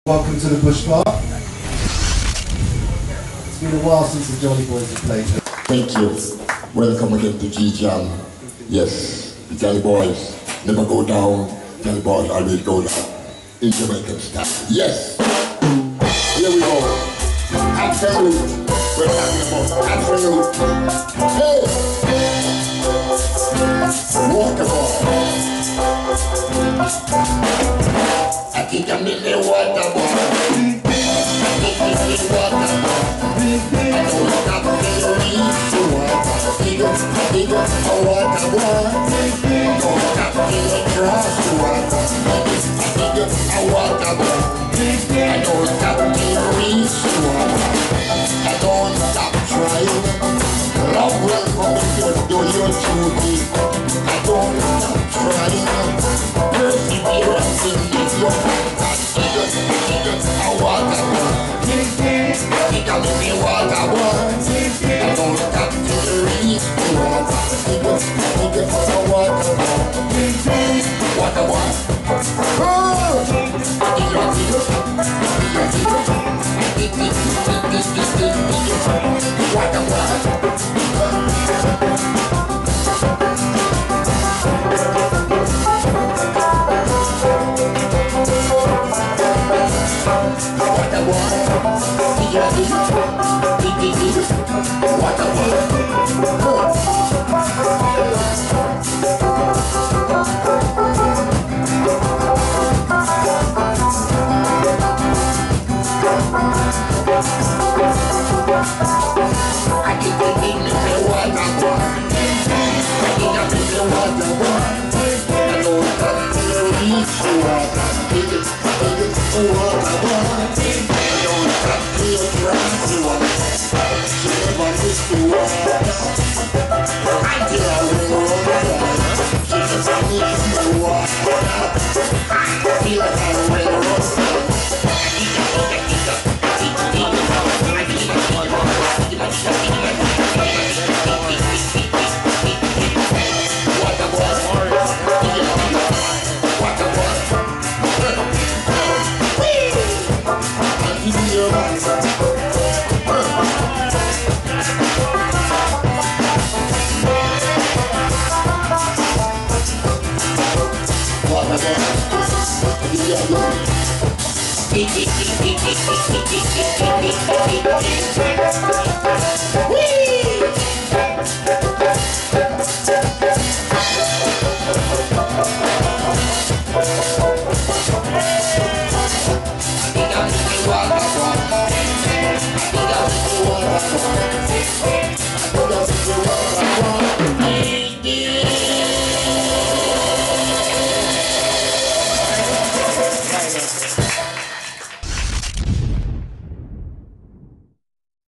Welcome to the Bush Bar. It's been a while since the Jolly Boys have played. Thank you. Welcome again to G-Jam. Yes, the Jolly Boys never go down. Jolly Boys always go down. In Jamaican style. Yes. Here we go. Absolute. We're talking about absolute. Hey! Waterfall. I think I'm in the waterfall. I think I'm in the waterfall. I don't stop till we reach the water. Dig up a waterfall. Don't stop till we cross the water. Dig up a waterfall. I don't stop till we reach the water. I don't stop trying. Love will come to do your duty. I don't stop trying. Perseverance in this love. Dig up a waterfall. Dig up a waterfall. I don't stop till we reach the water. Dig up a waterfall. Waterfall. Oh! Dig up.